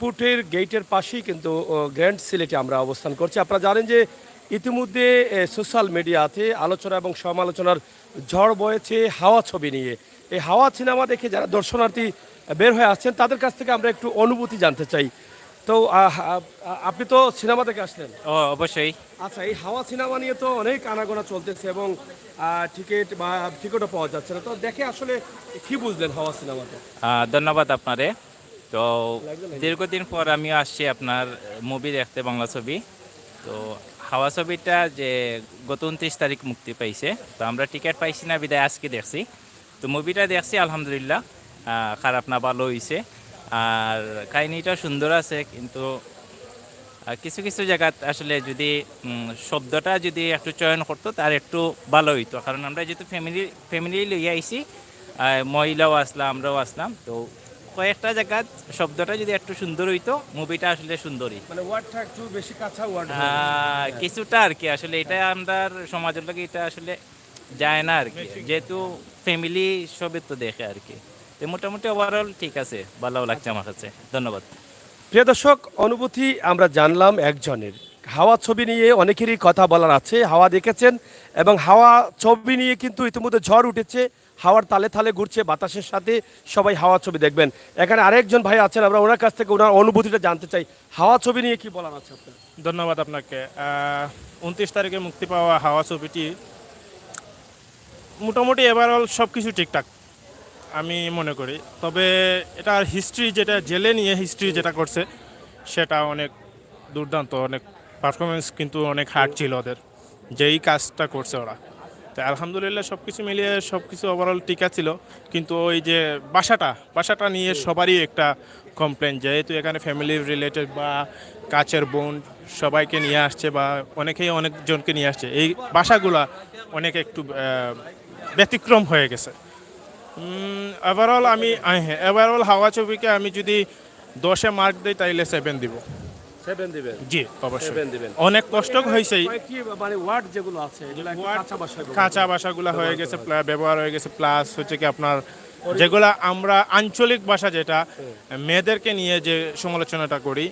এয়ারপোর্টের গেটের পাশেই কিন্তু গ্র্যান্ড সিলেটে আমরা অবস্থান করছি। আপনারা জানেন যে ইতিমধ্যে সোশ্যাল মিডিয়াতে আলোচনা এবং সমালোচনার ঝড় বয়েছে হাওয়া ছবি নিয়ে। এই হাওয়া সিনেমা দেখে যারা দর্শনার্থী বের হয়ে আসছেন তাদের কাছ থেকে আমরা একটু অনুভূতি জানতে চাই। তো আপনি তো সিনেমা দেখে আসলেন। অবশ্যই। আচ্ছা, এই হাওয়া সিনেমা নিয়ে তো অনেক আনাগোনা চলতেছে এবং টিকিটও পাওয়া যাচ্ছে না। তো দেখে আসলে কি বুঝলেন হাওয়া সিনেমাতে? ধন্যবাদ আপনারে। তো দীর্ঘদিন পর আমিও আসছি আপনার মুভি দেখতে, বাংলা ছবি। তো হাওয়া ছবিটা যে গত 29 তারিখ মুক্তি পাইছে, তো আমরা টিকিট পাইছি না বিদায় আজকে দেখছি। তো মুভিটা দেখছি আলহামদুলিল্লাহ, খারাপ না, ভালো হয়েছে। আর কাহিনিটা সুন্দর আছে, কিন্তু কিছু কিছু জায়গাত আসলে যদি শব্দটা যদি একটু চয়ন করতো তার একটু ভালো হইতো। কারণ আমরা যেহেতু ফ্যামিলি লইয়া আইছি, মহিলাও আসলাম, আমরাও আসলাম, তো কয়েকটা জায়গাত শব্দটা যদি একটু সুন্দর হইতো মুভিটা আসলে সুন্দরই। মানে ওয়ার্ডটা একটু বেশি কাঁচা ওয়ার্ড কিছুটা আর কি, আসলে এটা আমরা সমাজের লোক এটা আসলে যায় না আর কি, যেহেতু ফ্যামিলি সবই তো দেখে আর কি। তো মোটামুটি ওভারঅল ঠিক আছে, ভালো লাগছে আমার কাছে। ধন্যবাদ। প্রিয় দর্শক, অনুভূতি আমরা জানলাম একজনের। হাওয়া ছবি নিয়ে অনেকেরই কথা বলার আছে, হাওয়া দেখেছেন এবং হাওয়া ছবি নিয়ে কিন্তু ইতিমধ্যে ঝড় উঠেছে, হাওয়ার তালে তালে ঘুরছে বাতাসের সাথে, সবাই হাওয়া ছবি দেখবেন। এখানে আরেকজন ভাই আছেন, আমরা ওনার কাছ থেকে ওনার অনুভূতিটা জানতে চাই। হাওয়া ছবি নিয়ে কি বলার আছে আপনার? ধন্যবাদ আপনাকে। 29 তারিখে মুক্তি পাওয়া হাওয়া ছবিটি মোটামুটি ওভারঅল সব কিছু ঠিকঠাক আমি মনে করি। তবে এটার হিস্ট্রি, যেটা জেলে নিয়ে হিস্ট্রি যেটা করছে সেটা অনেক দুর্দান্ত, অনেক পারফরমেন্স কিন্তু অনেক হার্ড ছিল ওদের, যেই কাজটা করছে ওরা। তো আলহামদুলিল্লাহ সব কিছু মিলিয়ে সব কিছু ওভারঅল টিকা ছিল। কিন্তু ওই যে বাসাটা নিয়ে সবারই একটা কমপ্লেন, যেহেতু এখানে ফ্যামিলি রিলেটেড বা কাছের বোন সবাইকে নিয়ে আসছে বা অনেকেই অনেকজনকে নিয়ে আসছে, এই বাসাগুলা অনেক একটু ব্যতিক্রম হয়ে গেছে। ওভারঅল হাওয়া ছবিকে আমি যদি 10-এ মার্ক দিই তাইলে 7 দিব। 7 দিবেন? জি অবশ্যই। 7 দিবেন। অনেক কষ্ট হয়েছে, কি মানে ওয়ার্ড যেগুলো আছে এগুলো একটু কাঁচা ভাষায় কাঁচা ভাষাগুলো হয়ে গেছে, ব্যবহার হয়ে গেছে। প্লাস হচ্ছে কি আপনার যেগুলা আমরা আঞ্চলিক ভাষা, যেটা মেয়েদেরকে নিয়ে যে সমালোচনাটা করি,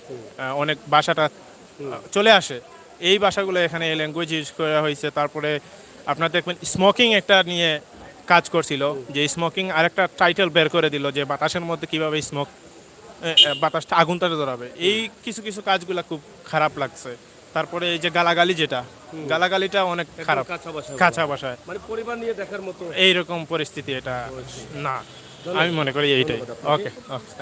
অনেক ভাষাটা চলে আসে, এই ভাষাগুলো এখানে এই ল্যাঙ্গুয়েজ ইউজ করা হয়েছে। তারপরে আপনার দেখবেন স্মোকিং একটা নিয়ে কাজ করছিল, যে স্মোকিং আরেকটা টাইটেল বের করে দিল, যে বাতাসের মধ্যে কিভাবে বাতাসটা আগুনটা ধরাবে। এই কিছু কিছু কাজগুলো খুব খারাপ লাগছে। তারপরে এই যে গালাগালিটা অনেক খারাপ, কাঁচা ভাষায়, মানে পরিবার নিয়ে দেখার মতো এইরকম পরিস্থিতি এটা না, আমি মনে করি এইটাই। ওকে।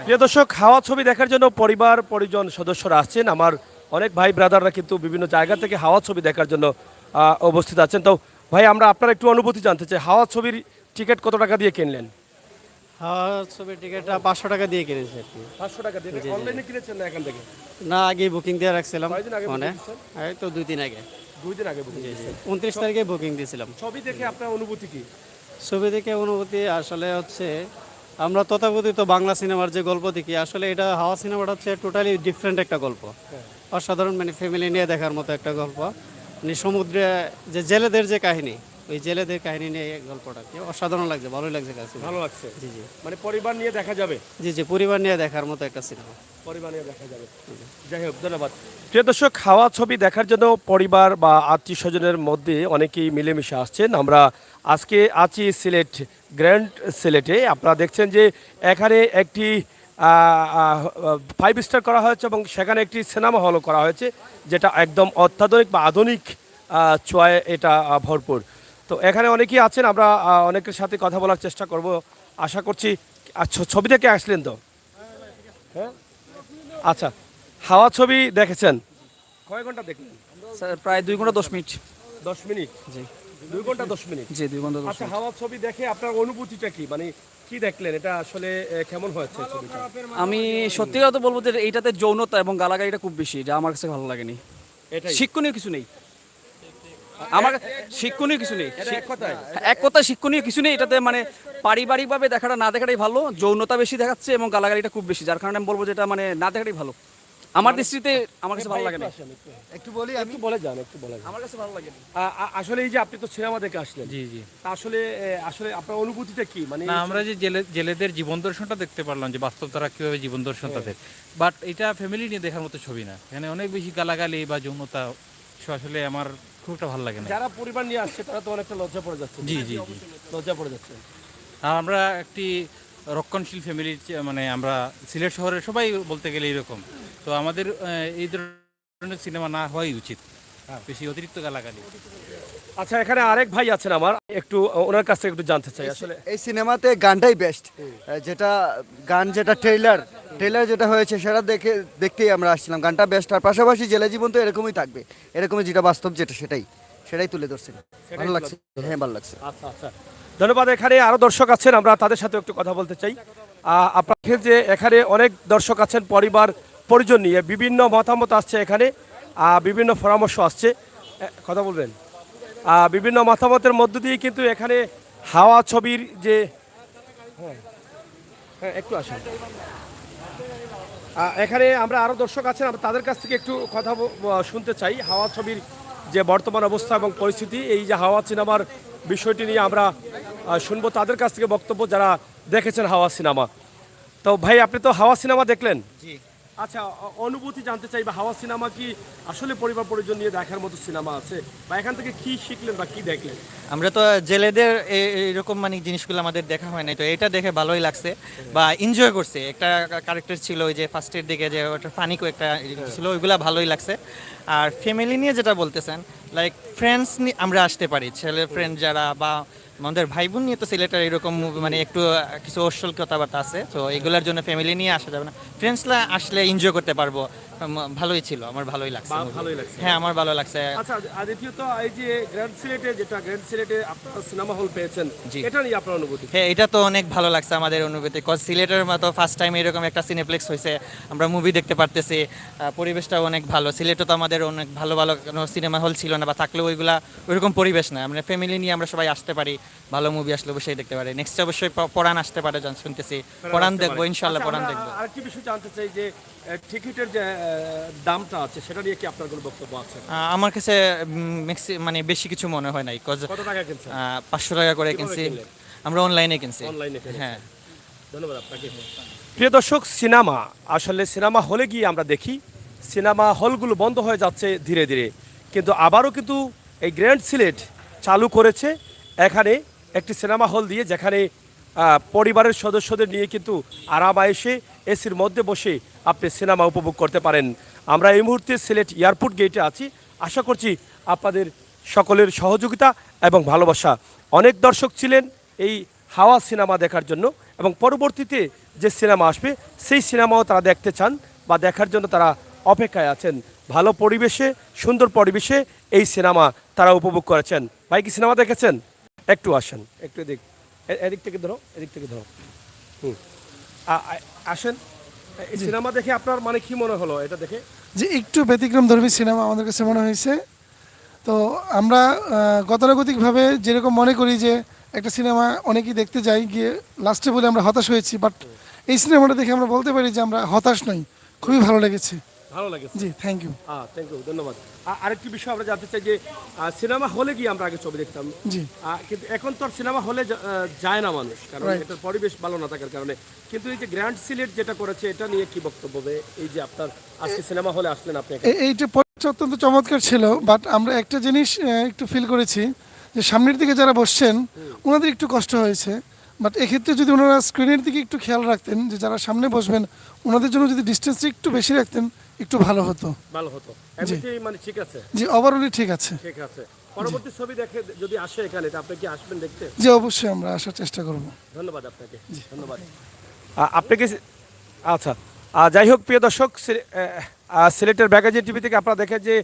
প্রিয় দর্শক, হাওয়া ছবি দেখার জন্য পরিবার পরিজন সদস্যরা আসছেন। আমার অনেক ভাই ব্রাদাররা কিন্তু বিভিন্ন জায়গা থেকে হাওয়া ছবি দেখার জন্য উপস্থিত আছেন। তো ভাই, আমরা আপনার একটু অনুভূতি জানতে চাই। হাওয়া ছবির টিকিট কত টাকা দিয়ে কিনলেন? হাওয়া ছবির টিকিটটা 500 টাকা দিয়ে কিনেছি আর কি। 500 টাকা দিয়ে? অনলাইনে কিনেছেন না এখান থেকে? না, আগে বুকিং দিয়ে রাখছিলাম। কয়দিন আগে মানে booking দিয়েছেন? এই তো 2 দিন আগে। 2 দিন আগে বুকিং দিয়েছেন? 29 তারিখে বুকিং দিয়েছিলাম। ছবি দেখে আপনার অনুভূতি কি? ছবি দেখে অনুভূতি আসলে হচ্ছে, আমরা তথাকথিত বাংলা সিনেমার যে গল্প দেখি, আসলে এটা হাওয়া সিনেমাটা হচ্ছে টোটালি ডিফারেন্ট একটা গল্প। অসাধারণ, মানে ফ্যামিলি নিয়ে দেখার মতো একটা গল্প। মানে সমুদ্রে যে জেলেদের যে কাহিনী, ওই জেলেদের কাহিনী নিয়ে এই গল্পটা কি অসাধারণ লাগছে, ভালোই লাগছে কাছে। ভালো লাগছে? জি জি। মানে পরিবার নিয়ে দেখা যাবে? জি জি, পরিবার নিয়ে দেখার মতো একটা সিনেমা। পরিবার নিয়ে দেখা যাবে। যাই হোক, ধন্যবাদ। প্রিয় দর্শক, হাওয়া ছবি দেখার জন্য পরিবার বা আত্মীয় স্বজনের মধ্যে অনেকেই মিলেমিশে আসছেন। আমরা আজকে আছি সিলেট, গ্র্যান্ড সিলেটে। আপনারা দেখছেন যে এখানে একটি 5 স্টার করা হয়েছে এবং সেখানে একটি সিনেমা হলও করা হয়েছে, যেটা একদম অত্যাধুনিক বা আধুনিক ছোঁয়ায় এটা ভরপুর। তো এখানে অনেকেই আছেন, আমরা অনেকের সাথে কথা বলার চেষ্টা করব, আশা করছি। ছবি দেখে আসলেন তো? হ্যাঁ, আচ্ছা। হাওয়া ছবি দেখেছেন? কয় ঘন্টা দেখলেন? স্যার প্রায় 2 ঘন্টা 10 মিনিট। 10 মিনিট? জি। 2 ঘন্টা 10 মিনিট? জি, 2 ঘন্টা 10 আচ্ছা, মিনিট। হাওয়া ছবি দেখে আপনার অনুভূতিটা কি? মানে কি দেখলেন? এটা আসলে কেমন হয়েছে ছবিটা? আমি সত্যি কথা বলবো যে এইটাতে যৌনতা এবং গালাগালিটা খুব বেশি, যা আমার কাছে ভালো লাগেনি। এটাই শিক্ষণীয় কিছু নেই আমার, শিক্ষণীয় কিছু নেই। এক কথায়? এক কথা শিক্ষণীয় কিছু নেই এটাতে। মানে পারিবারিকভাবে দেখাটা না দেখাটাই ভালো। যৌনতা বেশি দেখাচ্ছে এবং গালাগালিটা খুব বেশি, যার কারণে আমি বলবো যেটা মানে না দেখাটাই ভালো। আমার দৃষ্টিতে আমার কাছে ভালো লাগে না। একটু বলি, একটু বলে যান, একটু বলে যান। আমার কাছে ভালো লাগে না। আসলে এই যে আপনি তো সিনেমা দেখে আসলেন, জি জি। তা আসলে আসলে আপনার অনুভূতিটা কি? মানে না, আমরা যে জেলেদের জীবন দর্শনটা দেখতে পারলাম, যে বাস্তব তারা কিভাবে জীবন দর্শন তাদের, বাট এটা ফ্যামিলি নিয়ে দেখার মতো ছবি না। এখানে অনেক বেশি গালাগালি বা যৌনতা, আসলে আমার খুব একটা ভালো লাগে না। যারা পরিবার নিয়ে আসছে তারা তো অনেকটা লজ্জা পড়ে যাচ্ছে। জি জি জি। লজ্জা পড়ে যাচ্ছে। আর আমরা একটি রক্ষণশীল ফ্যামিলির, মানে আমরা সিলেট শহরের সবাই বলতে গেলে এরকম, তো আমাদের এই ধরনের সিনেমা না হওয়াই উচিত, বেশি অতিরিক্ত গালাগালি। আচ্ছা, এখানে আরেক ভাই আছেন আমার, একটু ওনার কাছ থেকে একটু জানতে চাই আসলে। এই সিনেমাতে গানটাই বেস্ট, যেটা গান, যেটা ট্রেলার যেটা হয়েছে সেটা দেখতেই আমরা আসছিলাম। গানটা বেস্ট, আর পাশাপাশি জেলে জীবন তো এরকমই থাকবে, এরকমই যেটা বাস্তব, যেটা সেটাই তুলে ধরছিল। ভালো লাগছে, হ্যাঁ ভালো লাগছে। আচ্ছা আচ্ছা, ধন্যবাদ। এখানে আরো দর্শক আছেন, আমরা তাদের সাথে একটু কথা বলতে চাই। আপনাকে যে এখানে অনেক দর্শক আছেন পরিবার পরিজন নিয়ে, বিভিন্ন মতামত আসছে এখানে, বিভিন্ন পরামর্শ আসছে, কথা বলবেন। বিভিন্ন মতামতের মধ্য দিয়ে কিন্তু এখানে হাওয়া ছবির যে হ্যাঁ একটু আসেন, এখানে আমরা আরো দর্শক আছেন, আমরা তাদের কাছ থেকে একটু কথা শুনতে চাই। হাওয়া ছবির যে বর্তমান অবস্থা এবং পরিস্থিতি, এই যে হাওয়া সিনেমার বিষয়টি নিয়ে আমরা শুনবো তাদের কাছ থেকে বক্তব্য, যারা দেখেছেন হাওয়া সিনেমা। তো ভাই, আপনি তো হাওয়া সিনেমা দেখলেন? জি। আচ্ছা, অনুভূতি জানতে চাই, বা হাওয়া সিনেমা কি আসলে পরিবার পরিজন নিয়ে দেখার মতো সিনেমা আছে, বা এখান থেকে কি শিখলেন বা কি দেখলেন? আমরা তো জেলেদের এরকম মানে জিনিসগুলো আমাদের দেখা হয় না, তো এটা দেখে ভালোই লাগছে বা এনজয় করছে। একটা ক্যারেক্টার ছিল ওই যে ফার্স্টের দিকে যে ওটা ফানি একটা ছিল, ওইগুলা ভালোই লাগছে। আর ফ্যামিলি নিয়ে যেটা বলতেছেন, লাইক ফ্রেন্ডস নিয়ে আমরা আসতে পারি, ছেলে ফ্রেন্ড যারা, বা আমাদের ভাই বোন নিয়ে তো সিলেটের এরকম মানে একটু কিছু অশ্লীল কথাবার্তা আছে, তো এগুলোর জন্য ফ্যামিলি নিয়ে আসা যাবে না, ফ্রেন্ডসরা আসলে এনজয় করতে পারবো। ভালোই ছিল, আমার ভালোই লাগছে। ভালোই লাগছে। হ্যাঁ, আমার ভালো লাগছে। আচ্ছা, আর দ্বিতীয়ত এই যে গ্র্যান্ড সিলেটে আপনারা সিনেমা হল পেয়েছেন, জি। এটা নিয়ে আপনার অনুভূতি? হ্যাঁ, এটা তো অনেক ভালো লাগছে আমাদের অনুভূতি, কজ সিলেটের মতো ফার্স্ট টাইম এরকম একটা সিনেপ্লেক্স হয়েছে, আমরা মুভি দেখতে পারতেছি, পরিবেশটাও অনেক ভালো। সিলেটে তো আমাদের অনেক ভালো ভালো কোনো সিনেমা হল ছিল না, বা থাকলেও ওইগুলা ওইরকম পরিবেশ না। আমরা ফ্যামিলি নিয়ে আমরা সবাই আসতে পারি, ভালো মুভি আসলে অবশ্যই দেখতে পারি। নেক্সট অবশ্যই পরাণ আসতে পারে, শুনতেছি পরাণ দেখবো, ইনশাল্লাহ পরাণ দেখবো। আরেকটি বিষয় জানতে চাই যে টিকিটের যে দামটা আছে, সেটা নিয়ে কি আপনার কোনো বক্তব্য আছে? আমার কাছে মানে বেশি কিছু মনে হয় নাই, কজ কত টাকা কিনছেন? 500 টাকা করে কিভাবে কিনছি, কিনলেন? আমরা অনলাইনে কিনছি। অনলাইনে কিনেছেন। হ্যাঁ। ধন্যবাদ আপনাকে। প্রিয় দর্শক, সিনেমা আসলে সিনেমা হলে গিয়ে আমরা দেখি সিনেমা হলগুলো বন্ধ হয়ে যাচ্ছে ধীরে ধীরে, কিন্তু আবারও কিন্তু এই গ্র্যান্ড সিলেট চালু করেছে এখানে একটি সিনেমা হল দিয়ে, যেখানে পরিবারের সদস্যদের নিয়ে কিন্তু আরামায়েশে এসির মধ্যে বসে আপনি সিনেমা উপভোগ করতে পারেন। আমরা এই মুহূর্তে সিলেট এয়ারপোর্ট গেটে আছি। আশা করছি আপনাদের সকলের সহযোগিতা এবং ভালোবাসা। অনেক দর্শক ছিলেন এই হাওয়া সিনেমা দেখার জন্য, এবং পরবর্তীতে যে সিনেমা আসবে সেই সিনেমাও তারা দেখতে চান বা দেখার জন্য তারা অপেক্ষায় আছেন। ভালো পরিবেশে, সুন্দর পরিবেশে এই সিনেমা তারা উপভোগ করেছেন। ভাই, কি সিনেমা দেখেছেন? একটু আসেন, একটু এদিক থেকে ধরো, এদিক থেকে ধরো। আসেন। এই সিনেমা দেখে আপনার মানে কি মনে হলো এটা দেখে? যে একটু ব্যতিক্রমধর্মী সিনেমা আমাদের কাছে মনে হয়েছে। তো আমরা গতানুগতিকভাবে যেরকম মনে করি যে একটা সিনেমা অনেকেই দেখতে যাই, গিয়ে লাস্টে বলে আমরা হতাশ হয়েছি, বাট এই সিনেমাটা দেখে আমরা বলতে পারি যে আমরা হতাশ নই, খুবই ভালো লেগেছে। ভালো লেগেছে? জি, থ্যাংক ইউ। থ্যাংক ইউ, ধন্যবাদ। আরেকটি বিষয় আমরা জানতে চাই যে সিনেমা হলে গিয়ে আমরা আগে ছবি দেখতাম, জি। কিন্তু এখন তো আর সিনেমা হলে যায় না মানুষ, কারণ Right. এটার পরিবেশ ভালো না থাকার কারণে। কিন্তু এই যে গ্র্যান্ড সিলেট যেটা করেছে, এটা নিয়ে কি বক্তব্য হবে? এই যে আপনার আজকে সিনেমা হলে আসলেন আপনি এখানে। এইটা পরিবেশ অত্যন্ত চমৎকার ছিল, বাট আমরা একটা জিনিস একটু ফিল করেছি যে সামনের দিকে যারা বসছেন ওনাদের একটু কষ্ট হয়েছে, বাট এক্ষেত্রে যদি ওনারা স্ক্রিনের দিকে একটু খেয়াল রাখতেন, যে যারা সামনে বসবেন ওনাদের জন্য যদি ডিস্টেন্সটা একটু বেশি রাখতেন একটু ভালো হতো। ভালো হতো। এমনিতেই মানে ঠিক আছে? জি, ওভারঅলি ঠিক আছে। ঠিক আছে। পরবর্তী ছবি দেখে যদি আসে এখানে, তা আপনি কি আসবেন দেখতে? জি, অবশ্যই আমরা আসার চেষ্টা করব। ধন্যবাদ আপনাকে। ধন্যবাদ আপনাকে। আচ্ছা, যাই হোক প্রিয় দর্শক, সিলেটের ব্যাগাজি টিভি থেকে আপনারা দেখেন যে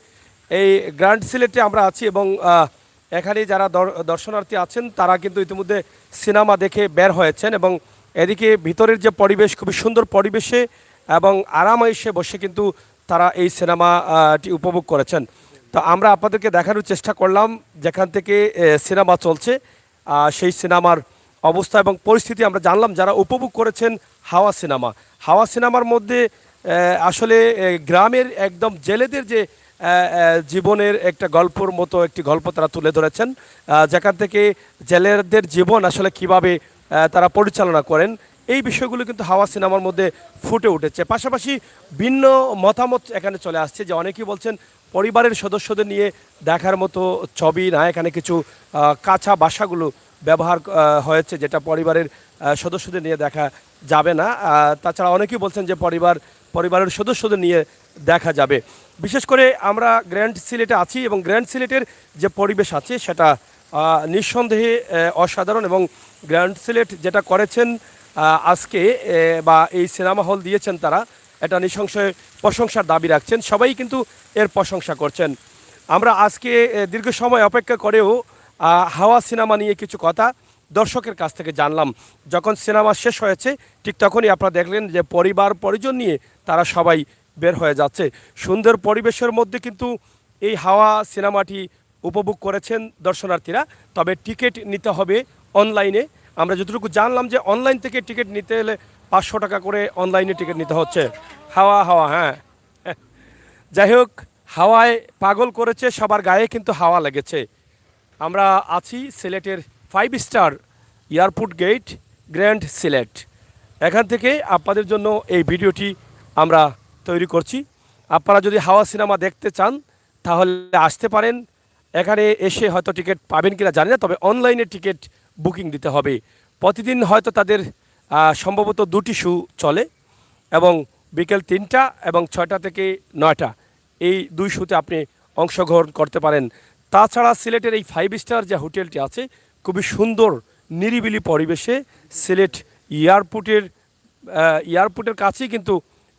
এই গ্র্যান্ড সিলেটে আমরা আছি, এবং এখানে যারা দর্শনার্থী আছেন তারা কিন্তু ইতিমধ্যে সিনেমা দেখে বের হয়েছেন, এবং এদিকে ভিতরের যে পরিবেশ, খুবই সুন্দর পরিবেশে এবং আরামায়েশে বসে কিন্তু তারা এই সিনেমাটি উপভোগ করেছেন। তো আমরা আপনাদেরকে দেখানোর চেষ্টা করলাম যেখান থেকে সিনেমা চলছে, সেই সিনেমার অবস্থা এবং পরিস্থিতি আমরা জানলাম, যারা উপভোগ করেছেন হাওয়া সিনেমার মধ্যে আসলে গ্রামের একদম জেলেদের যে জীবনের একটা গল্পর মতো একটি গল্প তারা তুলে ধরেছেন, যেখান থেকে জেলেদের জীবন আসলে কিভাবে তারা পরিচালনা করেন, এই বিষয়গুলো কিন্তু হাওয়া সিনেমার মধ্যে ফুটে উঠেছে। পাশাপাশি ভিন্ন মতামত এখানে চলে আসছে, যে অনেকেই বলছেন পরিবারের সদস্যদের নিয়ে দেখার মতো ছবি না, এখানে কিছু কাঁচা ভাষাগুলো ব্যবহার হয়েছে, যেটা পরিবারের সদস্যদের নিয়ে দেখা যাবে না। তাছাড়া অনেকেই বলছেন যে পরিবারের সদস্যদের নিয়ে দেখা যাবে। বিশেষ করে আমরা গ্র্যান্ড সিলেটে আছি এবং গ্র্যান্ড সিলেটের যে পরিবেশ আছে সেটা নিঃসন্দেহে অসাধারণ, এবং গ্র্যান্ড সিলেট যেটা করেছেন আজকে বা এই সিনেমা হল দিয়েছেন তারা, এটা নিঃসংশয়ে প্রশংসার দাবি রাখছেন, সবাই কিন্তু এর প্রশংসা করছেন। আমরা আজকে দীর্ঘ সময় অপেক্ষা করেও হাওয়া সিনেমা নিয়ে কিছু কথা দর্শকের কাছ থেকে জানলাম। যখন সিনেমা শেষ হয়েছে ঠিক তখনই আপনারা দেখলেন যে পরিবার পরিজন নিয়ে তারা সবাই বের হয়ে যাচ্ছে। সুন্দর পরিবেশের মধ্যে কিন্তু এই হাওয়া সিনেমাটি উপভোগ করেছেন দর্শনার্থীরা। তবে টিকিট নিতে হবে অনলাইনে। আমরা যতটুকু জানলাম যে অনলাইন থেকে টিকিট নিতে হলে 500 টাকা করে অনলাইনে টিকিট নিতে হচ্ছে। হাওয়া হ্যাঁ, যাই হোক, হাওয়ায় পাগল করেছে, সবার গায়ে কিন্তু হাওয়া লেগেছে। আমরা আছি সিলেটের 5 star airport gate grand Sylhet. এখান থেকে আপনাদের জন্য এই ভিডিওটি আমরা তৈরি করছি। আপনারা যদি হাওয়া সিনেমা দেখতে চান তাহলে আসতে পারেন। এখানে এসে হয়তো টিকিট পাবেন কিনা জানি না, তবে অনলাইনে টিকিট বুকিং দিতে হবে। প্রতিদিন হয়তো তাদের সম্ভবত 2টি শো চলে, এবং বিকেল 3টা এবং 6টা থেকে 9টা, এই 2 শোতে আপনি অংশগ্রহণ করতে পারেন। তাছাড়া সিলেটের এই 5 স্টার যে হোটেলটি আছে, খুবই সুন্দর নিরিবিলি পরিবেশে সিলেট এয়ারপোর্টের কাছেই কিন্তু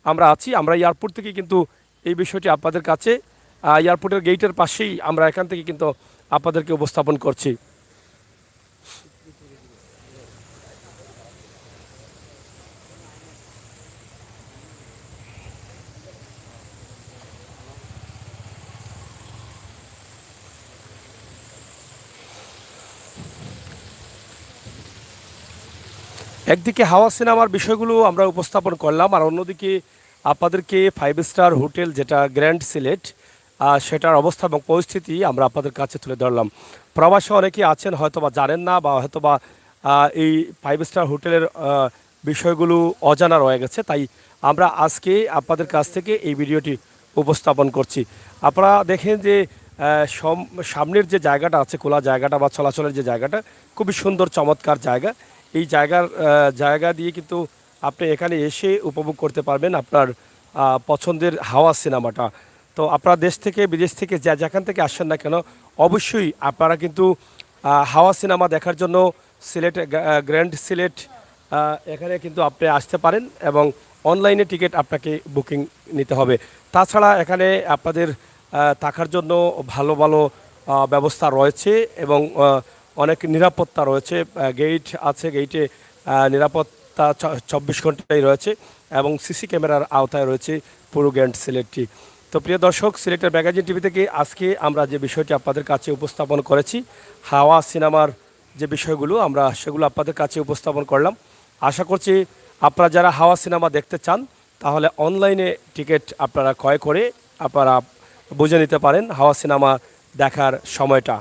আমরা আছি। আমরা এয়ারপোর্ট থেকে কিন্তু এই বিষয়টি আপনাদের কাছে, এয়ারপোর্টের গেটের পাশেই আমরা এখান থেকে কিন্তু আপনাদেরকে উপস্থাপন করছি। একদিকে হাওয়া সিনেমার বিষয়গুলো আমরা উপস্থাপন করলাম, আর অন্যদিকে আপনাদেরকে 5 স্টার হোটেল যেটা গ্র্যান্ড সিলেট, সেটার অবস্থা এবং পরিস্থিতি আমরা আপনাদের কাছে তুলে ধরলাম। প্রবাসে অনেকেই আছেন হয়তোবা জানেন না, বা হয়তোবা এই 5 স্টার হোটেলের বিষয়গুলো অজানা রয়ে গেছে, তাই আমরা আজকে আপনাদের কাছ থেকে এই ভিডিওটি উপস্থাপন করছি। আপনারা দেখেন যে সামনের যে জায়গাটা আছে, খোলা জায়গাটা বা চলাচলের যে জায়গাটা, খুবই সুন্দর চমৎকার জায়গা। এই জায়গা দিয়ে কিন্তু আপনি এখানে এসে উপভোগ করতে পারবেন আপনার পছন্দের হাওয়া সিনেমাটা। তো আপনারা দেশ থেকে বিদেশ থেকে যেখান থেকে আসেন না কেন, অবশ্যই আপনারা কিন্তু হাওয়া সিনেমা দেখার জন্য সিলেট গ্র্যান্ড সিলেট এখানে কিন্তু আপনি আসতে পারেন, এবং অনলাইনে টিকিট আপনাকে বুকিং নিতে হবে। তাছাড়া এখানে আপনাদের থাকার জন্য ভালো ভালো ব্যবস্থা রয়েছে, এবং অনেক নিরাপত্তা রয়েছে। গেট আছে, গেটে নিরাপত্তা 24 ঘন্টাই রয়েছে, এবং সিসি ক্যামেরার আওতায় রয়েছে পুরো গ্র্যান্ড সিলেটটি। তো প্রিয় দর্শক, সিলেটের ম্যাগাজিন টিভি থেকে আজকে আমরা যে বিষয়টি আপনাদের কাছে উপস্থাপন করেছি, হাওয়া সিনেমার যে বিষয়গুলো, আমরা সেগুলো আপনাদের কাছে উপস্থাপন করলাম। আশা করছি আপনারা যারা হাওয়া সিনেমা দেখতে চান তাহলে অনলাইনে টিকিট আপনারা ক্রয় করে আপনারা বুঝে নিতে পারেন হাওয়া সিনেমা দেখার সময়টা।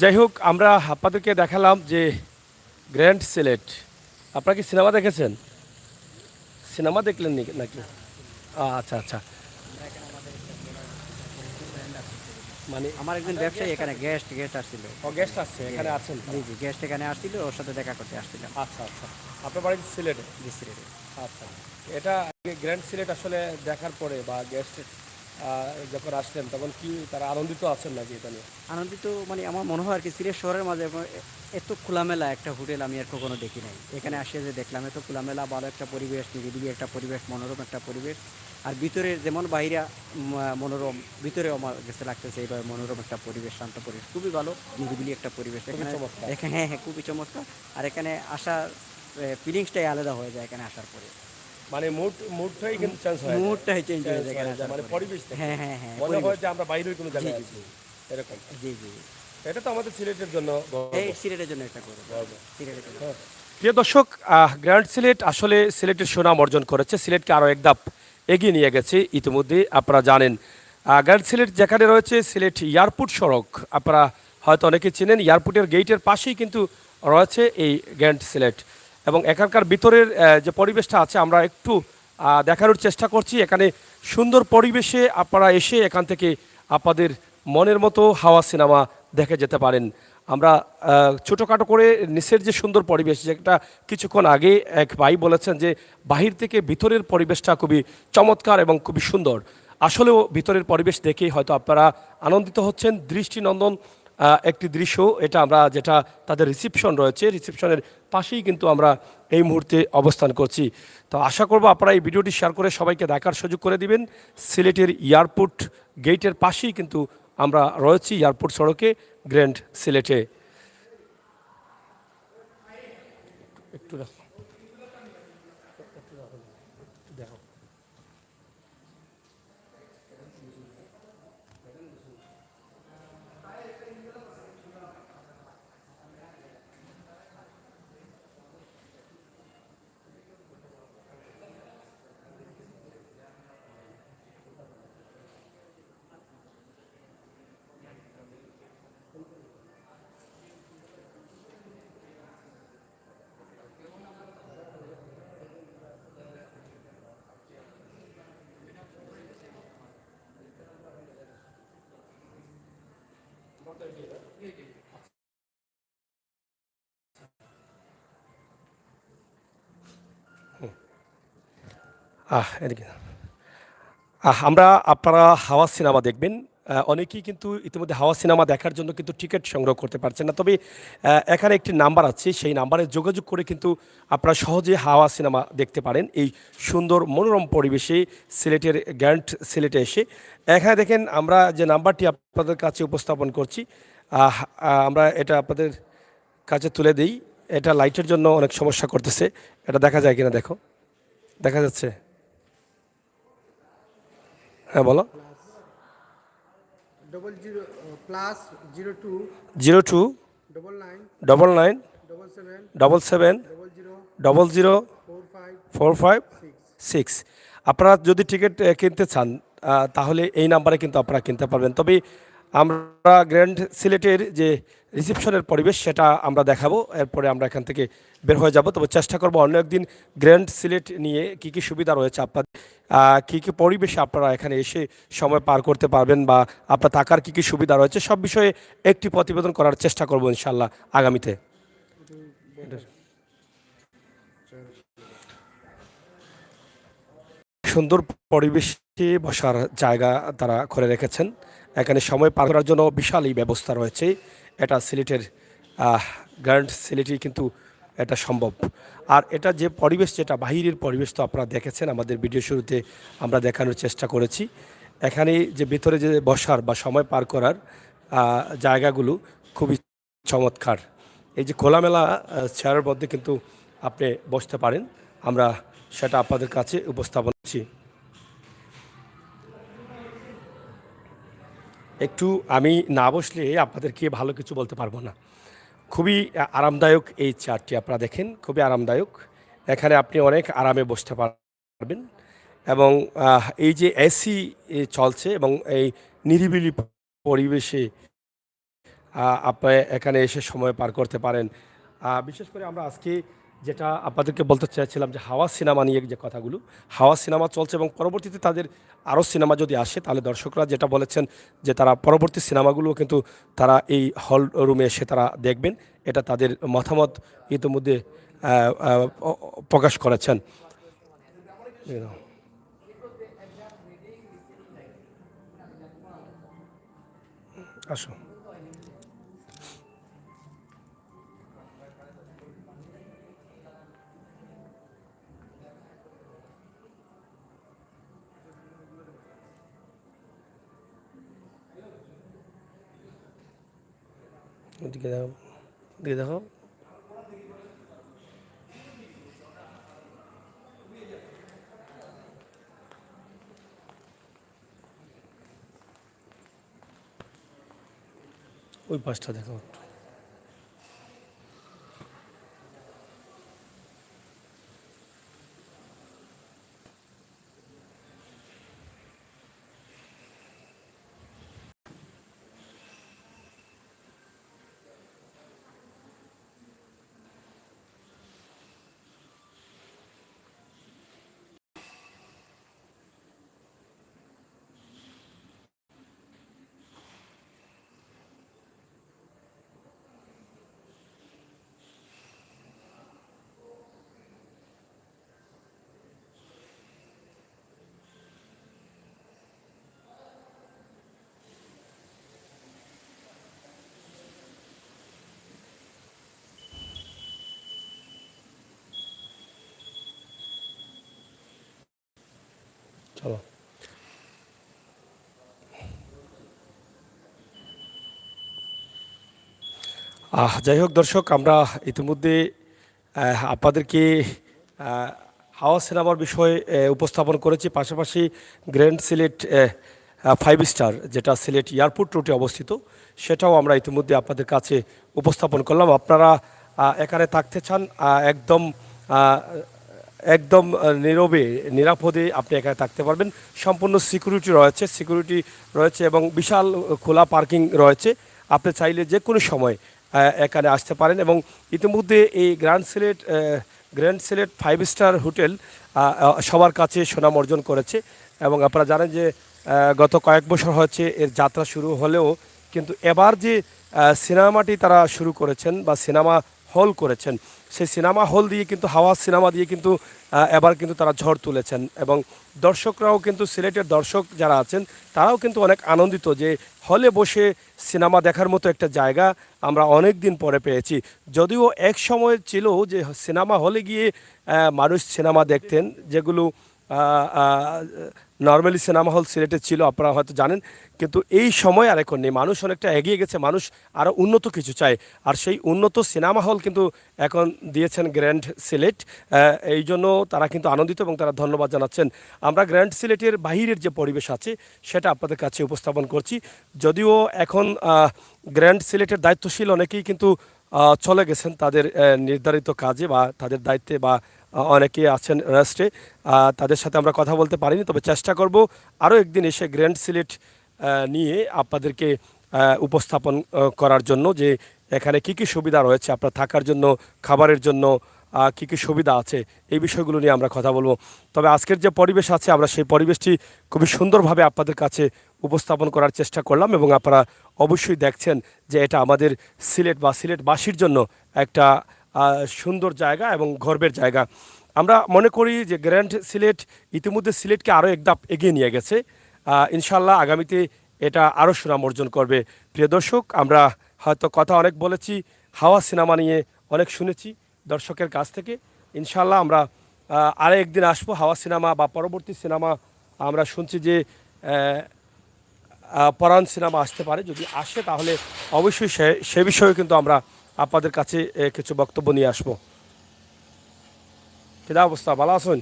যাই হোক, আমরা আপনাদেরকে দেখালাম যে গ্র্যান্ড সিলেট। আপনারা কি সিনেমা দেখেছেন? সিনেমা দেখলেন নাকি? আচ্ছা আচ্ছা, মানে আমার একজন ব্যবসায়ী এখানে গেস্ট আসছিল। গেস্ট আসছে, এখানে আছেন? জি জি, গেস্ট এখানে আসছিল, ওর সাথে দেখা করতে আসছিলাম। আচ্ছা আচ্ছা, আপনার বাড়ি সিলেটে? জি সিলেটে। আচ্ছা, এটা গ্র্যান্ড সিলেট আসলে দেখার পরে বা গেস্ট যখন আসলেন তখন কি তারা আনন্দিত আছেন নাকি এটা নিয়ে? আনন্দিত মানে আমার মনে হয় আর কি, সিলেট শহরের মাঝে এত খোলামেলা একটা হোটেল আমি আর কখনো দেখি নাই। এখানে আসে যে দেখলাম এত খোলামেলা ভালো একটা পরিবেশ, নিরিবিলি একটা পরিবেশ, মনোরম একটা পরিবেশ। আর ভিতরে যেমন বাইরে মনোরম, ভিতরে আমার কাছে লাগতেছে এইভাবে মনোরম একটা পরিবেশ, শান্ত পরিবেশ, খুবই ভালো নিরিবিলি একটা পরিবেশ এখানে। চমৎকার। হ্যাঁ হ্যাঁ, খুবই চমৎকার। আর এখানে আসার ফিলিংসটাই আলাদা হয়ে যায় এখানে আসার পরে। মানে মুডটাই কিন্তু চেঞ্জ হয়, মুডটাই চেঞ্জ হয়ে যায় এখানে আসার মানে পরে। পরিবেশ থেকে। হ্যাঁ হ্যাঁ হ্যাঁ, মনে হয় যে আমরা বাইরের কোনো জায়গায় জি, আছি এরকম। জি জি, এটা তো আমাদের সিলেটের জন্য গর্ব। এই সিলেটের জন্য একটা করবো, সিলেটের জন্য। প্রিয় দর্শক, গ্র্যান্ড সিলেট আসলে সিলেটের সুনাম অর্জন করেছে, সিলেটকে আরও এক ধাপ এগিয়ে নিয়ে গেছে ইতিমধ্যে। আপনারা জানেন গ্র্যান্ড সিলেট যেখানে রয়েছে সিলেট এয়ারপোর্ট সড়ক, আপনারা হয়তো অনেকে চেনেন, এয়ারপোর্টের গেটের পাশেই কিন্তু রয়েছে এই গ্র্যান্ড সিলেট। এবং এখানকার ভিতরের যে পরিবেশটা আছে আমরা একটু দেখানোর চেষ্টা করছি। এখানে সুন্দর পরিবেশে আপনারা এসে এখান থেকে আপনাদের মনের মতো হাওয়া সিনেমা দেখে যেতে পারেন। আমরা ছোটোখাটো করে নিচের যে সুন্দর পরিবেশ, যেটা কিছুক্ষণ আগে এক ভাই বলেছেন যে বাহির থেকে ভিতরের পরিবেশটা খুবই চমৎকার এবং খুবই সুন্দর। আসলেও ভিতরের পরিবেশ দেখেই হয়তো আপনারা আনন্দিত হচ্ছেন। দৃষ্টিনন্দন একটি দৃশ্য এটা। আমরা যেটা তাদের রিসিপশন রয়েছে, রিসিপশনের পাশেই কিন্তু আমরা এই মুহূর্তে অবস্থান করছি। তো আশা করব আপনারা এই ভিডিওটি শেয়ার করে সবাইকে দেখার সুযোগ করে দিবেন। সিলেটের এয়ারপোর্ট গেটের পাশেই কিন্তু আমরা রয়েছি, এয়ারপোর্ট সড়কে, গ্র্যান্ড সিলেটে। একটু দেখো। এদিকে আমরা আপনারা হাওয়া সিনেমা দেখবেন। অনেকেই কিন্তু ইতিমধ্যে হাওয়া সিনেমা দেখার জন্য কিন্তু টিকিট সংগ্রহ করতে পারছেন না, তবে এখানে একটি নাম্বার আছে, সেই নাম্বারে যোগাযোগ করে কিন্তু আপনারা সহজে হাওয়া সিনেমা দেখতে পারেন এই সুন্দর মনোরম পরিবেশে সিলেটের গ্র্যান্ড সিলেটে এসে। এখানে দেখেন আমরা যে নাম্বারটি আপনাদের কাছে উপস্থাপন করছি, আমরা এটা আপনাদের কাছে তুলে দিই। এটা লাইটের জন্য অনেক সমস্যা করতেছে, এটা দেখা যায় কিনা দেখো, দেখা যাচ্ছে? হ্যাঁ বলো। 02 99 77 0045 6। আপনারা যদি টিকিট কিনতে চান তাহলে এই নাম্বারে কিন্তু আপনারা কিনতে পারবেন। তবে আমরা গ্র্যান্ড সিলেটের যে রিসেপশনের পরিবেশ সেটা আমরা দেখাবো, এরপরে আমরা এখান থেকে বের হয়ে যাব। তবে চেষ্টা করবো অন্য একদিন গ্র্যান্ড সিলেট নিয়ে কী কী সুবিধা রয়েছে আপনাদের, কী কী পরিবেশে আপনারা এখানে এসে সময় পার করতে পারবেন বা আপনার থাকার কী কী সুবিধা রয়েছে সব বিষয়ে একটি প্রতিবেদন করার চেষ্টা করবো ইনশাল্লাহ আগামীতে। সুন্দর পরিবেশে বসার জায়গা তারা করে রেখেছেন, এখানে সময় পার করার জন্য বিশাল এই ব্যবস্থা রয়েছে। এটা সিলেটের গ্র্যান্ড সিলেটই কিন্তু এটা সম্ভব। আর এটা যে পরিবেশ, যেটা বাহিরের পরিবেশ তো আপনারা দেখেছেন, আমাদের ভিডিও শুরুতে আমরা দেখানোর চেষ্টা করেছি। এখানে যে ভিতরে যে বসার বা সময় পার করার জায়গাগুলো খুবই চমৎকার। এই যে খোলামেলা চেয়ারের মধ্যে কিন্তু আপনি বসতে পারেন, আমরা সেটা আপনাদের কাছে উপস্থাপন করছি। একটু আমি না বসলে আপনাদেরকে ভালো কিছু বলতে পারবো না। খুবই আরামদায়ক এই চেয়ারটি, আপনারা দেখেন খুবই আরামদায়ক। এখানে আপনি অনেক আরামে বসতে পারবেন এবং এই যে এসি চলছে এবং এই নিরিবিলি পরিবেশে আপনি এখানে এসে সময় পার করতে পারেন। বিশেষ করে আমরা আজকে যেটা আপনাদেরকে বলতে চাইছিলাম যে হাওয়া সিনেমা নিয়ে যে কথাগুলো, হাওয়া সিনেমা চলছে এবং পরবর্তীতে তাদের আরও সিনেমা যদি আসে তাহলে দর্শকরা যেটা বলেছেন যে তারা পরবর্তী সিনেমাগুলো কিন্তু তারা এই হল রুমে এসে তারা দেখবেন, এটা তাদের মতামত ইতিমধ্যে প্রকাশ করেছেন। আসো, ওদিকে দেখো, ওদিকে দেখো। ওই পাশটা দেখো একটু। চলো, যাই হোক দর্শক, আমরা ইতিমধ্যে আপনাদেরকে হাওয়া সিনেমার বিষয়ে উপস্থাপন করেছি, পাশাপাশি গ্র্যান্ড সিলেট 5 স্টার যেটা সিলেট এয়ারপোর্ট রোডে অবস্থিত সেটাও আমরা ইতিমধ্যে আপনাদের কাছে উপস্থাপন করলাম। আপনারা এখানে থাকতে চান একদম একদম নীরবে নিরাপদে আপনি এখানে থাকতে পারবেন। সম্পূর্ণ সিকিউরিটি রয়েছে এবং বিশাল খোলা পার্কিং রয়েছে। আপনি চাইলে যে কোনো সময় এখানে আসতে পারেন এবং ইতিমধ্যে এই গ্র্যান্ড সিলেট 5 স্টার হোটেল সবার কাছে সুনাম অর্জন করেছে এবং আপনারা জানেন যে গত কয়েক বছর হচ্ছে এর যাত্রা শুরু হলেও কিন্তু এবার যে সিনেমাটি তারা শুরু করেছেন বা সিনেমা হল করেছেন, সেই সিনেমা হল দিয়ে কিন্তু হাওয়া সিনেমা দিয়ে কিন্তু এবার কিন্তু তারা ঝড় তুলেছেন এবং দর্শকরাও কিন্তু সিলেটের দর্শক যারা আছেন তারাও কিন্তু অনেক আনন্দিত যে হলে বসে সিনেমা দেখার মতো একটা জায়গা আমরা অনেক দিন পরে পেয়েছি। যদিও এক সময় ছিল যে সিনেমা হলে গিয়ে মানুষ সিনেমা দেখতেন, যেগুলো নর্মালি সিনেমা হল সিলেটে ছিল আপনারা হয়তো জানেন, কিন্তু এই সময় আর এখন নেই। মানুষ অনেকটা এগিয়ে গেছে, মানুষ আরও উন্নত কিছু চায়, আর সেই উন্নত সিনেমা হল কিন্তু এখন দিয়েছেন গ্র্যান্ড সিলেট। এই জন্য তারা কিন্তু আনন্দিত এবং তারা ধন্যবাদ জানাচ্ছেন। আমরা গ্র্যান্ড সিলেটের বাহিরের যে পরিবেশ আছে সেটা আপনাদের কাছে উপস্থাপন করছি। যদিও এখন গ্র্যান্ড সিলেটের দায়িত্বশীল অনেকেই কিন্তু চলে গেছেন তাদের নির্ধারিত কাজে বা তাদের দায়িত্বে, বা অনেকে আছেন রেস্টে, তাদের সাথে আমরা কথা বলতে পারিনি। তবে চেষ্টা করব আরও একদিন এসে গ্র্যান্ড সিলেট নিয়ে আপনাদেরকে উপস্থাপন করার জন্য যে এখানে কি কি সুবিধা রয়েছে আপনার থাকার জন্য, খাবারের জন্য কি কি সুবিধা আছে, এই বিষয়গুলো নিয়ে আমরা কথা বলবো। তবে আজকের যে পরিবেশ আছে আমরা সেই পরিবেশটি খুবই সুন্দরভাবে আপনাদের কাছে উপস্থাপন করার চেষ্টা করলাম এবং আপনারা অবশ্যই দেখছেন যে এটা আমাদের সিলেট বা সিলেটবাসীর জন্য একটা সুন্দর জায়গা এবং গর্বের জায়গা। আমরা মনে করি যে গ্র্যান্ড সিলেট ইতিমধ্যে সিলেটকে আরও এক ধাপ এগিয়ে নিয়ে গেছে। ইনশাল্লাহ আগামীতে এটা আরও সুনাম অর্জন করবে। প্রিয় দর্শক, আমরা হয়তো কথা অনেক বলেছি, হাওয়া সিনেমা নিয়ে অনেক শুনেছি দর্শকের কাছ থেকে। ইনশাল্লাহ আমরা আরও একদিন আসবো হাওয়া সিনেমা বা পরবর্তী সিনেমা। আমরা শুনছি যে পরাণ সিনেমা আসতে পারে, যদি আসে তাহলে অবশ্যই সে বিষয়ে কিন্তু আমরা আপনাদের কাছে কিছু বক্তব্য নিয়ে আসবো। কেদা অবস্থা, ভালো আছেন?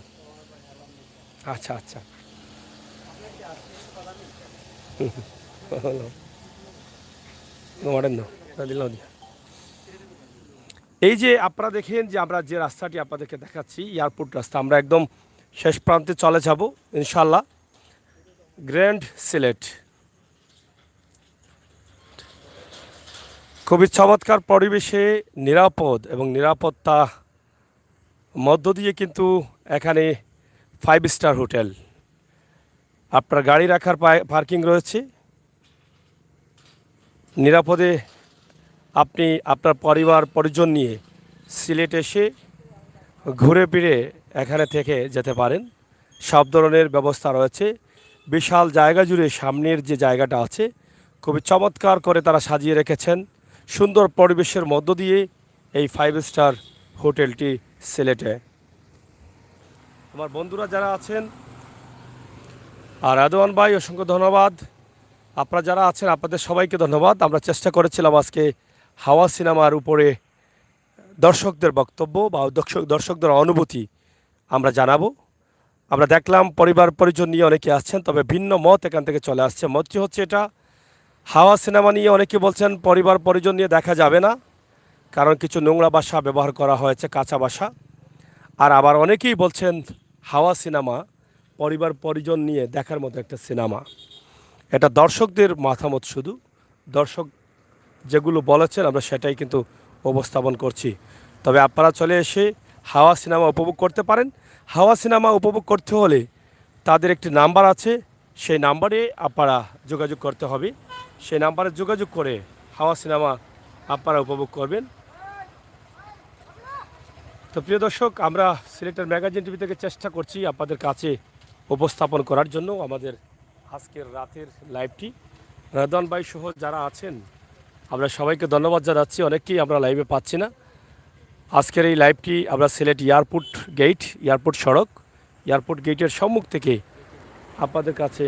আচ্ছা আচ্ছা, এই যে আপনারা দেখেন যে আমরা যে রাস্তাটি আপনাদেরকে দেখাচ্ছি এয়ারপোর্ট রাস্তা, আমরা একদম শেষ প্রান্তে চলে যাব ইনশাল্লাহ। গ্র্যান্ড সিলেট খুবই চমৎকার পরিবেশে, নিরাপদ এবং নিরাপত্তা মধ্য দিয়ে কিন্তু এখানে 5 স্টার হোটেল। আপনার গাড়ি রাখার পার্কিং রয়েছে। নিরাপদে আপনি আপনার পরিবার পরিজন নিয়ে সিলেট এসে ঘুরে ফিরে এখানে থেকে যেতে পারেন। সব ধরনের ব্যবস্থা রয়েছে। বিশাল জায়গা জুড়ে সামনের যে জায়গাটা আছে খুবই চমৎকার করে তারা সাজিয়ে রেখেছেন। সুন্দর পরিবেশের মধ্য দিয়ে এই 5 স্টার হোটেলটি সিলেটে। আমার বন্ধুরা যারা আছেন আর রাদওয়ান ভাই অসংখ্য ধন্যবাদ। আপনারা যারা আছেন আপনাদের সবাইকে ধন্যবাদ। আমরা চেষ্টা করেছিলাম আজকে হাওয়া সিনেমার উপরে দর্শকদের বক্তব্য বা দর্শকদের অনুভূতি আমরা জানাবো। আমরা দেখলাম পরিবার পরিজন নিয়ে অনেকে আসছেন, তবে ভিন্ন মত এখান থেকে চলে আসছে। মতটি হচ্ছে এটা, হাওয়া সিনেমা নিয়ে অনেকে বলছেন পরিবার পরিজন নিয়ে দেখা যাবে না, কারণ কিছু নোংরা ভাষা ব্যবহার করা হয়েছে, কাঁচা ভাষা। আর আবার অনেকেই বলছেন হাওয়া সিনেমা পরিবার পরিজন নিয়ে দেখার মতো একটা সিনেমা। এটা দর্শকদের মতামত, শুধু দর্শক যেগুলো বলেছেন আমরা সেটাই কিন্তু উপস্থাপন করছি। তবে আপনারা চলে এসে হাওয়া সিনেমা উপভোগ করতে পারেন। হাওয়া সিনেমা উপভোগ করতে হলে তাদের একটি নাম্বার আছে, সেই নাম্বারে আপনারা যোগাযোগ করতে হবে। সেই নাম্বারে যোগাযোগ করে হাওয়া সিনেমা আপনারা উপভোগ করবেন। তো প্রিয় দর্শক, আমরা সিলেটের ম্যাগাজিন টিভি থেকে চেষ্টা করছি আপনাদের কাছে উপস্থাপন করার জন্য আমাদের আজকের রাতের লাইভটি। রাদওয়ান ভাই সহ যারা আছেন আমরা সবাইকে ধন্যবাদ জানাচ্ছি। অনেককেই আমরা লাইভে পাচ্ছি না। আজকের এই লাইভটি আমরা সিলেট এয়ারপোর্ট সড়ক, এয়ারপোর্ট গেটের সম্মুখ থেকে আপনাদের কাছে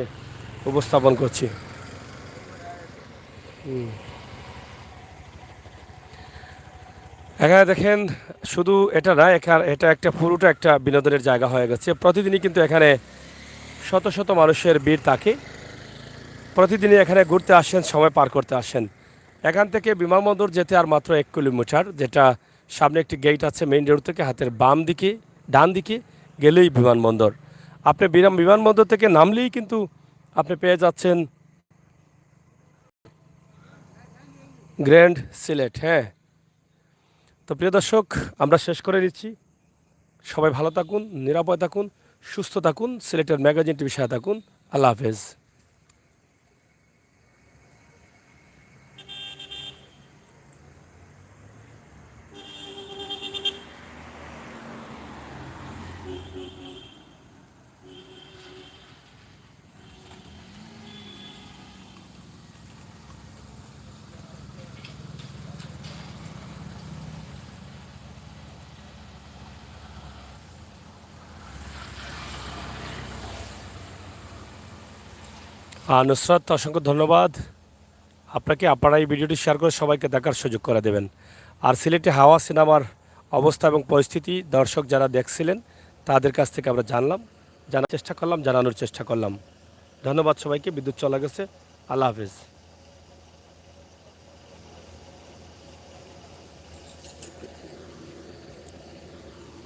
উপস্থাপন করছি। এখানে দেখেন, শুধু এটা না, এটা একটা পুরোটা একটা বিনোদনের জায়গা হয়ে গেছে। প্রতিদিনই কিন্তু এখানে শত শত মানুষের ভিড় থাকে। প্রতিদিনই এখানে ঘুরতে আসেন, সময় পার করতে আসেন। এখান থেকে বিমানবন্দর যেতে আর মাত্র 1 কিলোমিটার, যেটা সামনে একটি গেট আছে মেইন রোড থেকে, হাতের ডান দিকে গেলেই বিমানবন্দর। আপনি বিমানবন্দর থেকে নামলেই কিন্তু আপনি পেয়ে যাচ্ছেন গ্র্যান্ড সিলেট। হ্যাঁ, তো প্রিয় দর্শক, আমরা শেষ করে নিচ্ছি। সবাই ভালো থাকুন, নিরাপদ থাকুন, সুস্থ থাকুন, সিলেটের ম্যাগাজিন টিভির সাথে থাকুন। আল্লাহ হাফেজ। নুসরাত, অসংখ্য ধন্যবাদ আপনাকে। আপনারা এই ভিডিওটি শেয়ার করে সবাইকে দেখার সুযোগ করে দেবেন। আর সিলেটে হাওয়া সিনেমার অবস্থা এবং পরিস্থিতি দর্শক যারা দেখছিলেন তাদের কাছ থেকে আমরা জানানোর চেষ্টা করলাম। ধন্যবাদ সবাইকে। বিদ্যুৎ চলে গেছে। আল্লাহ হাফেজ।